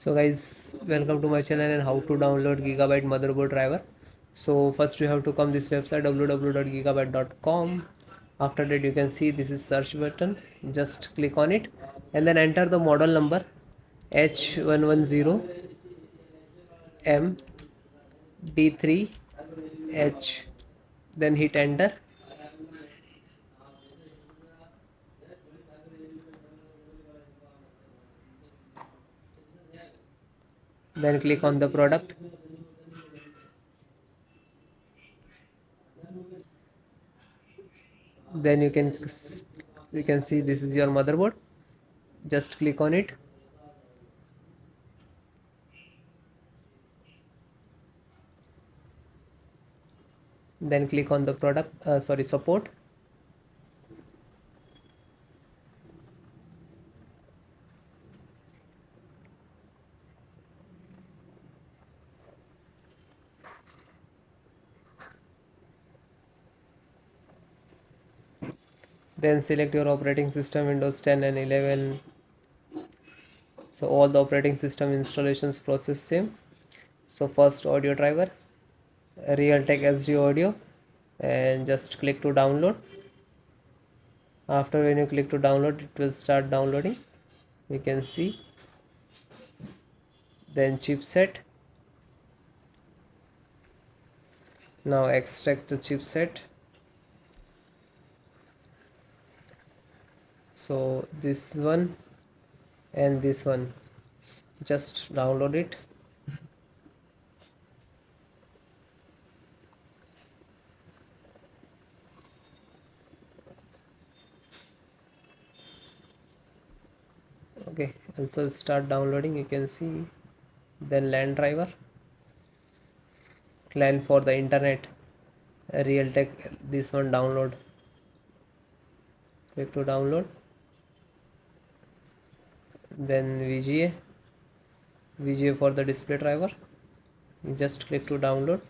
So guys, welcome to my channel and how to download Gigabyte motherboard driver. So first you have to come this website www.gigabyte.com. After that you can see this is search button. Just click on it and then enter the model number H110M-D3H. Then hit enter. Then click on the product. Then you can see this is your motherboard. Just click on it. Then click on the product support. Then select your operating system Windows 10 and 11. So all the operating system installations process same. So first audio driver, Realtek SD audio, and just click to download. After when you click to download, it will start downloading. You can see. Then chipset. Now extract the chipset. So this one and this one, just download it. Okay, also start downloading. You can see. Then LAN driver, LAN for the internet, Realtek, this one download. Click to download. Then VGA for the display driver. You just click to download.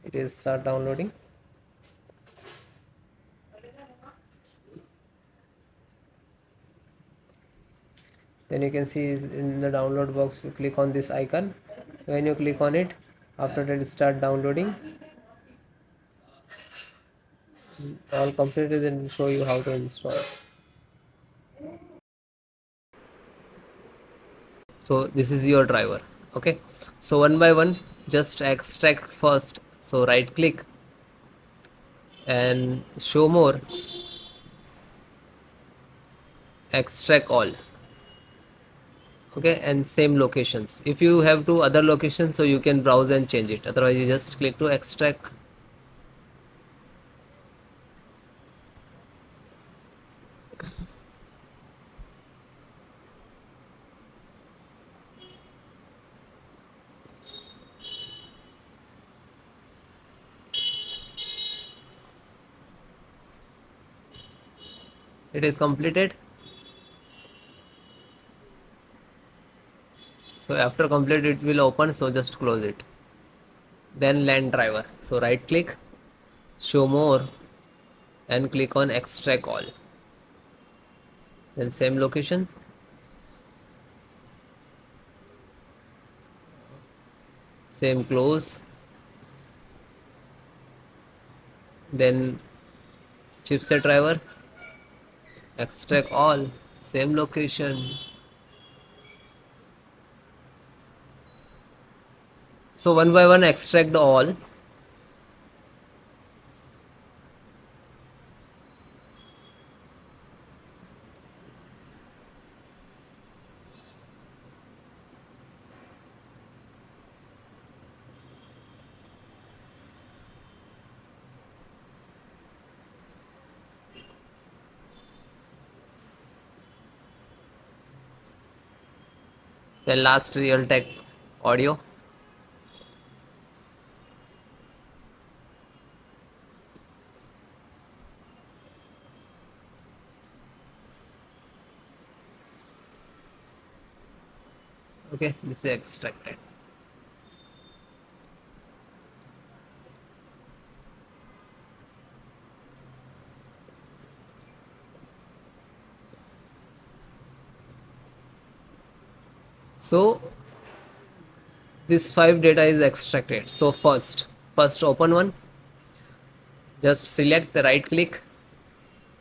It is start downloading. Then you can see in the download box, you click on this icon. When you click on it, after that start downloading. All completed, then show you how to install. So this is your driver. Okay, so one by one, just extract first. So right click and show more, extract all. Okay, and same locations. If you have two other locations, so you can browse and change it, otherwise you just click to extract. It is completed. So after complete it will open, so just close it. Then LAN driver, so right click, show more, and click on extract all. Then same location, same close. Then chipset driver, extract all, same location. So one by one extract all. Then last Realtek audio. Okay, this is extracted. So this 5 data is extracted. So first open one, just select the right click,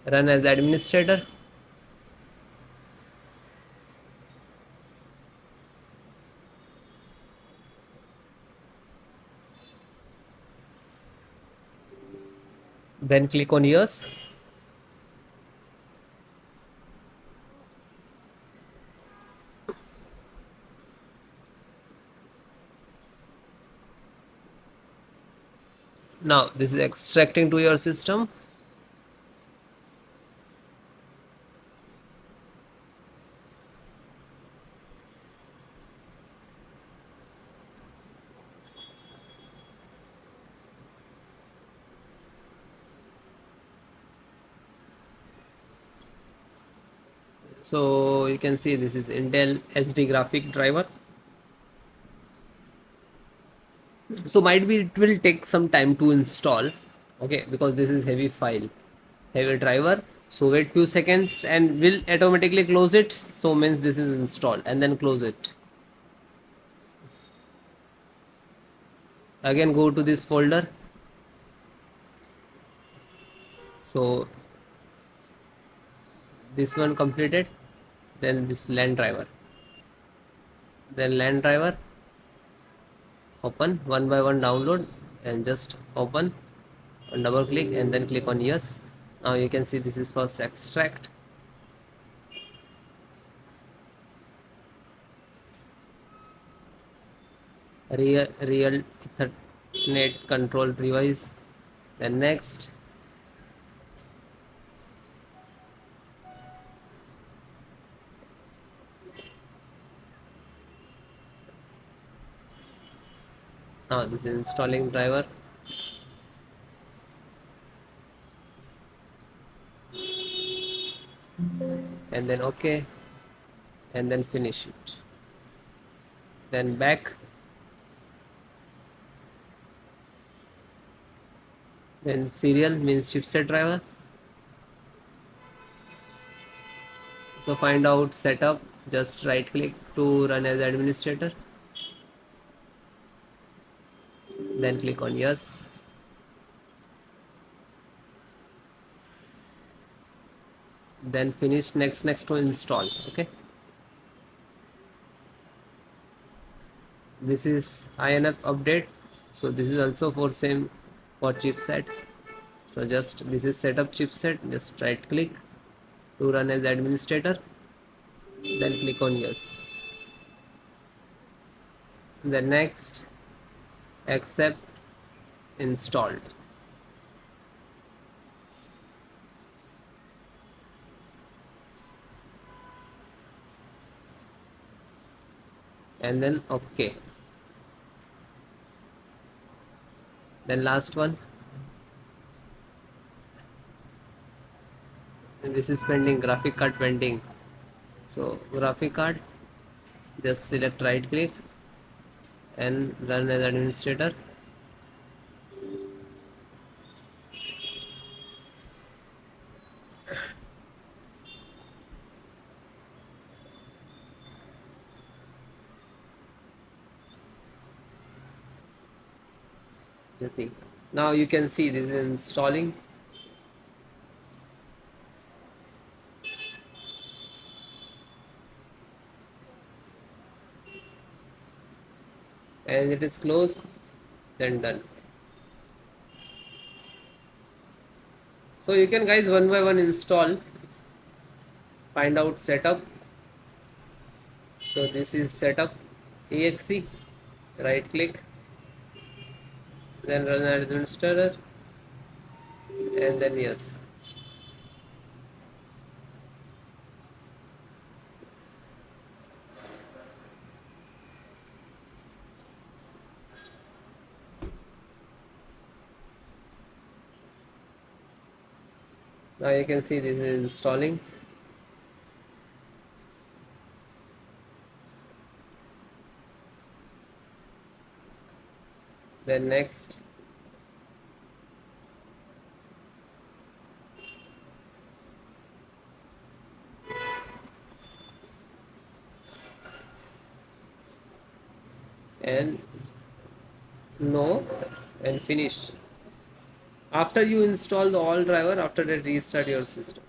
run as administrator. Then click on yes. Now this is extracting to your system. So you can see this is Intel SD graphic driver. So might be it will take some time to install, okay, because this is heavy file, heavy driver. So wait few seconds and will automatically close it. So means this is installed, and then close it. Again go to this folder. So this one completed, then this LAN driver, then LAN driver, open one by one, download and just open and double click and then click on yes. Now you can see this is first extract. Real Ethernet control device. Then next, now this is installing driver. And then okay, and then finish it. Then back, then serial means chipset driver. So find out setup, just right click to run as administrator, then click on yes. Then finish next to install. Okay, this is INF update. So this is also for same for chipset. So just this is setup chipset, just right click to run as administrator, then click on yes. Then next, accept, installed. And then okay. Then last one, and this is pending, graphic card pending. So graphic card, just select right click and run as administrator. Nothing. Now you can see this is installing. And it is closed, then done. So you can guys one by one install, find out setup. So this is setup exe, right click, then run as administrator, and then yes. Now you can see this is installing. Then next, and no, and finish. After you install the all driver, after that restart your system.